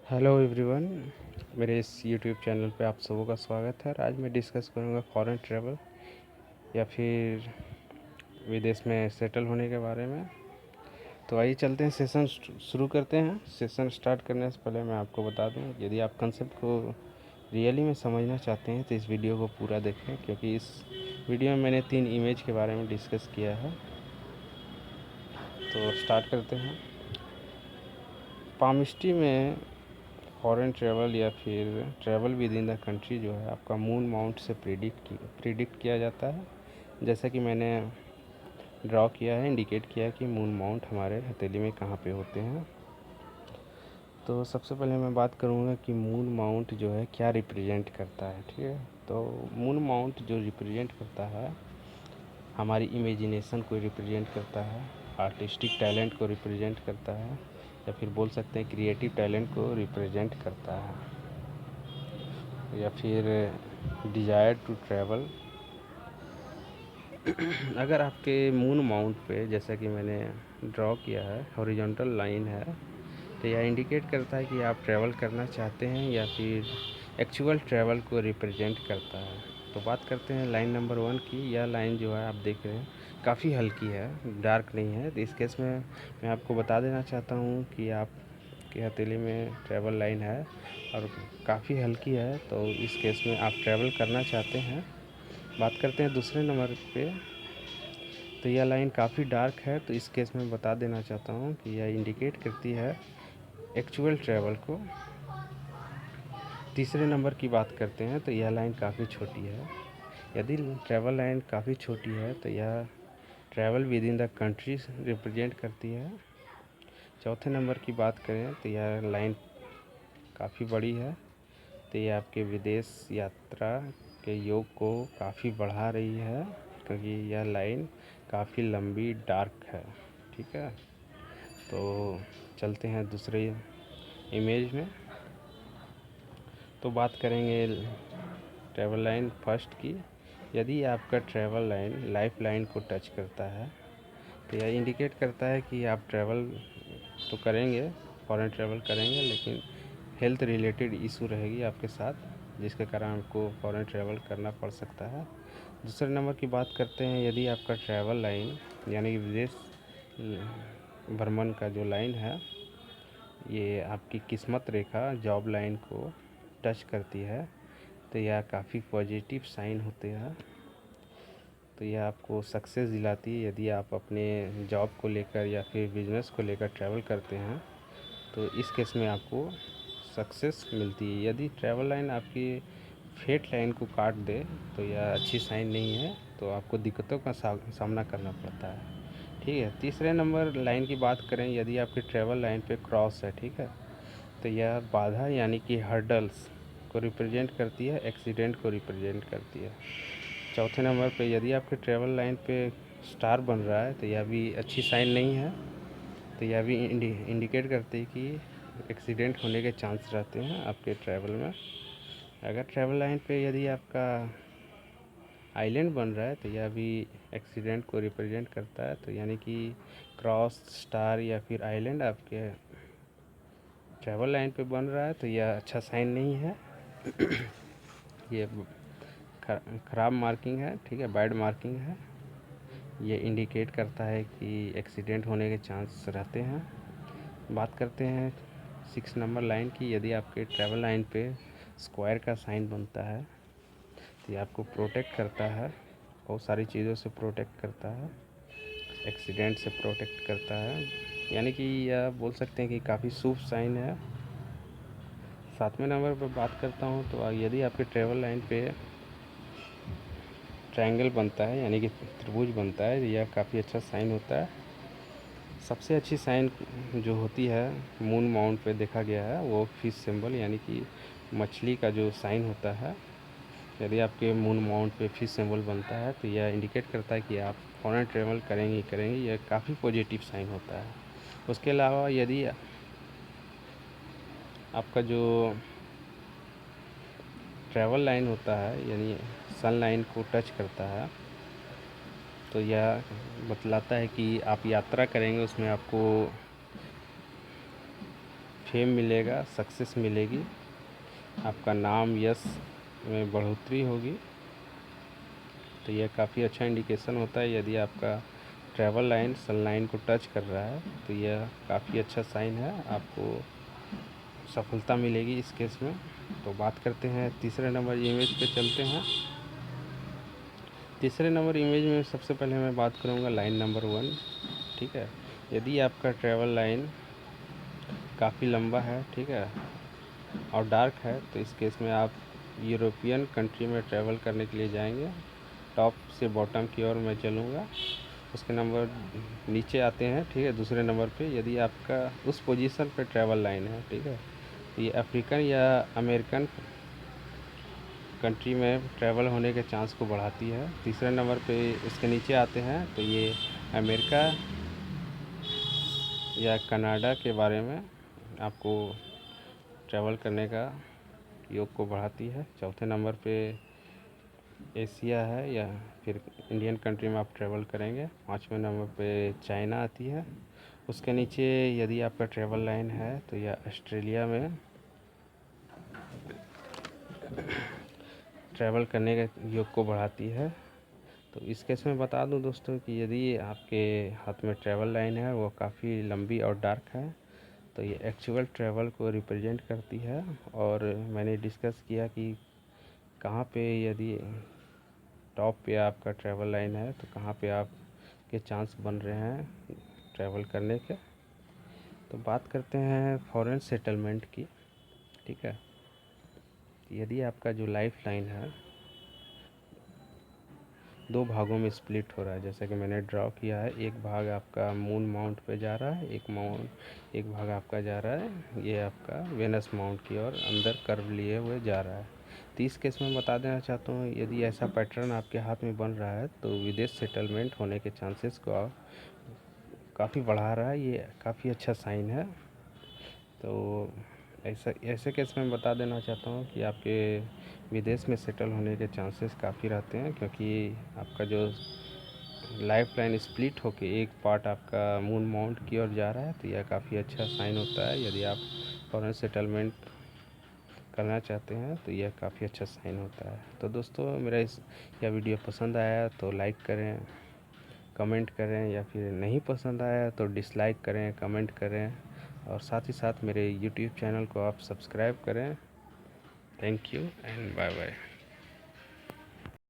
Hello everyone, मेरे इस YouTube channel पे आप सबों का स्वागत है। आज मैं डिस्कस करूँगा फॉरेन ट्रैवल या फिर विदेश में सेटल होने के बारे में। तो आइए चलते हैं, सेशन शुरू करते हैं। सेशन स्टार्ट करने से पहले मैं आपको बता दूं, यदि आप कंसेप्ट को रियली में समझना चाहते हैं तो इस वीडियो को पूरा देखें, क्योंकि इस वीडियो में मैंने 3 इमेज के बारे में डिस्कस किया है। तो स्टार्ट करते हैं। पामिस्ट्री में फॉरेन ट्रैवल या फिर travel with in the country जो है आपका मून माउंट से प्रिडिक्ट किया जाता है। जैसा कि मैंने ड्रॉ किया है, इंडिकेट किया है कि मून माउंट हमारे हथेली में कहाँ पे होते हैं। तो सबसे पहले मैं बात करूँगा कि मून माउंट जो है क्या रिप्रेजेंट करता है। ठीक है, तो मून माउंट जो रिप्रेजेंट करता है हमारी इमेजिनेशन को रिप्रेजेंट करता है, आर्टिस्टिक टैलेंट को रिप्रेजेंट करता है, या फिर बोल सकते हैं क्रिएटिव टैलेंट को रिप्रेजेंट करता है, या फिर डिज़ायर टू ट्रैवल। अगर आपके मून माउंट पे, जैसा कि मैंने ड्रॉ किया है, हॉरिजॉन्टल लाइन है, तो यह इंडिकेट करता है कि आप ट्रैवल करना चाहते हैं या फिर एक्चुअल ट्रैवल को रिप्रेजेंट करता है। तो बात करते हैं लाइन नंबर 1 की। यह लाइन जो है आप देख रहे हैं काफ़ी हल्की है, डार्क नहीं है। तो इस केस में मैं आपको बता देना चाहता हूँ कि आपके हथेली में ट्रैवल लाइन है और काफ़ी हल्की है, तो इस केस में आप ट्रैवल करना चाहते हैं। बात करते हैं दूसरे नंबर पे। तो यह लाइन काफ़ी डार्क है, तो इस केस में बता देना चाहता हूँ कि यह इंडिकेट करती है एक्चुअल ट्रैवल को। तीसरे नंबर की बात करते हैं तो यह लाइन काफ़ी छोटी है। यदि ट्रैवल लाइन काफ़ी छोटी है तो यह travel with in the country represent करती है। चौथे नंबर की बात करें तो यह लाइन काफ़ी बड़ी है, तो यह आपके विदेश यात्रा के योग को काफ़ी बढ़ा रही है, क्योंकि यह लाइन काफ़ी लंबी डार्क है। ठीक है, तो चलते हैं दूसरे इमेज में। तो बात करेंगे ट्रैवल लाइन फर्स्ट की। यदि आपका ट्रैवल लाइन लाइफ लाइन को टच करता है तो यह इंडिकेट करता है कि आप ट्रैवल तो करेंगे, फॉरेन ट्रैवल करेंगे, लेकिन हेल्थ रिलेटेड इशू रहेगी आपके साथ, जिसके कारण आपको फॉरेन ट्रैवल करना पड़ सकता है। दूसरे नंबर की बात करते हैं, यदि आपका ट्रैवल लाइन यानी कि विदेश भ्रमण का जो लाइन है, ये आपकी किस्मत रेखा जॉब लाइन को टच करती है, तो यह काफ़ी पॉजिटिव साइन होते हैं। तो यह आपको सक्सेस दिलाती है। यदि आप अपने जॉब को लेकर या फिर बिजनेस को लेकर ट्रैवल करते हैं तो इस केस में आपको सक्सेस मिलती है। यदि ट्रैवल लाइन आपकी फेट लाइन को काट दे तो यह अच्छी साइन नहीं है, तो आपको दिक्कतों का सामना करना पड़ता है। ठीक है, तीसरे नंबर लाइन की बात करें, यदि आपकी ट्रैवल लाइन पे क्रॉस है, ठीक है, तो यह बाधा यानी कि हर्डल्स को रिप्रेजेंट करती है, एक्सीडेंट को रिप्रेजेंट करती है। चौथे नंबर पे यदि आपके ट्रैवल लाइन पे स्टार बन रहा है तो यह भी अच्छी साइन नहीं है, तो यह भी इंडिकेट करती है कि एक्सीडेंट होने के चांस रहते हैं आपके ट्रैवल में। अगर ट्रैवल लाइन पे यदि आपका आइलैंड बन रहा है तो यह भी एक्सीडेंट को रिप्रेजेंट करता है, तो यानी कि क्रॉस, स्टार या फिर आइलैंड आपके ट्रैवल लाइन पे बन रहा है तो यह अच्छा साइन नहीं है। ये ख़राब मार्किंग है, ठीक है, बैड मार्किंग है। ये इंडिकेट करता है कि एक्सीडेंट होने के चांस रहते हैं। बात करते हैं 6 नंबर लाइन की। यदि आपके ट्रैवल लाइन पे स्क्वायर का साइन बनता है तो ये आपको प्रोटेक्ट करता है, बहुत सारी चीज़ों से प्रोटेक्ट करता है, एक्सीडेंट से प्रोटेक्ट करता है, यानी कि यह बोल सकते हैं कि काफ़ी शुभ साइन है। 7वें नंबर पर बात करता हूँ तो यदि आपके ट्रैवल लाइन पे ट्रायंगल बनता है यानी कि त्रिभुज बनता है, यह काफ़ी अच्छा साइन होता है। सबसे अच्छी साइन जो होती है मून माउंट पे देखा गया है वो फिश सिंबल यानी कि मछली का जो साइन होता है। यदि आपके मून माउंट पे फिश सिंबल बनता है तो यह इंडिकेट करता है कि आप फॉरेन ट्रैवल करेंगे, यह काफ़ी पॉजिटिव साइन होता है। उसके अलावा यदि आपका जो ट्रैवल लाइन होता है यानी सन लाइन को टच करता है तो यह बतलाता है कि आप यात्रा करेंगे, उसमें आपको फेम मिलेगा, सक्सेस मिलेगी, आपका नाम यश में बढ़ोतरी होगी। तो यह काफ़ी अच्छा इंडिकेशन होता है। यदि आपका ट्रैवल लाइन सन लाइन को टच कर रहा है तो यह काफ़ी अच्छा साइन है, आपको सफलता मिलेगी इस केस में। तो बात करते हैं तीसरे नंबर इमेज पे चलते हैं। तीसरे नंबर इमेज में सबसे पहले मैं बात करूँगा लाइन नंबर 1। ठीक है, यदि आपका ट्रैवल लाइन काफ़ी लंबा है, ठीक है, और डार्क है, तो इस केस में आप यूरोपियन कंट्री में ट्रैवल करने के लिए जाएंगे। टॉप से बॉटम की ओर मैं चलूँगा। उसके नंबर नीचे आते हैं, ठीक है। दूसरे नंबर पे यदि आपका उस पोजीशन पे ट्रैवल लाइन है, ठीक है, ये अफ्रीकन या अमेरिकन कंट्री में ट्रैवल होने के चांस को बढ़ाती है। तीसरे नंबर पे इसके नीचे आते हैं तो ये अमेरिका या कनाडा के बारे में आपको ट्रैवल करने का योग को बढ़ाती है। चौथे नंबर पे एशिया है या फिर इंडियन कंट्री में आप ट्रैवल करेंगे। पाँचवें नंबर पे चाइना आती है। उसके नीचे यदि आपका ट्रैवल लाइन है तो यह ऑस्ट्रेलिया में ट्रैवल करने के योग को बढ़ाती है। तो इस केस में बता दूं दोस्तों कि यदि आपके हाथ में ट्रैवल लाइन है वो काफ़ी लंबी और डार्क है तो ये एक्चुअल ट्रैवल को रिप्रेजेंट करती है। और मैंने डिस्कस किया कि कहाँ पे यदि टॉप पे आपका ट्रैवल लाइन है तो कहाँ पे आपके चांस बन रहे हैं ट्रैवल करने के। तो बात करते हैं फॉरेन सेटलमेंट की। ठीक है, यदि आपका जो लाइफ लाइन है 2 भागों में स्प्लिट हो रहा है, जैसा कि मैंने ड्रॉ किया है, एक भाग आपका मून माउंट पे जा रहा है, एक भाग आपका जा रहा है ये आपका वेनस माउंट की ओर अंदर कर्व लिए हुए जा रहा है। तो इस केस में बता देना चाहता हूँ यदि ऐसा पैटर्न आपके हाथ में बन रहा है तो विदेश सेटलमेंट होने के चांसेस को काफ़ी बढ़ा रहा है, ये काफ़ी अच्छा साइन है। तो ऐसे केस में बता देना चाहता हूँ कि आपके विदेश में सेटल होने के चांसेस काफ़ी रहते हैं, क्योंकि आपका जो लाइफ लाइन स्प्लिट होके एक पार्ट आपका मून माउंट की ओर जा रहा है तो यह काफ़ी अच्छा साइन होता है। यदि आप फॉरेन सेटलमेंट करना चाहते हैं तो यह काफ़ी अच्छा साइन होता है। तो दोस्तों मेरा यह वीडियो पसंद आया तो लाइक करें, कमेंट करें, या फिर नहीं पसंद आया तो डिसलाइक करें, कमेंट करें, और साथ ही साथ मेरे YouTube चैनल को आप सब्सक्राइब करें। Thank you and bye bye.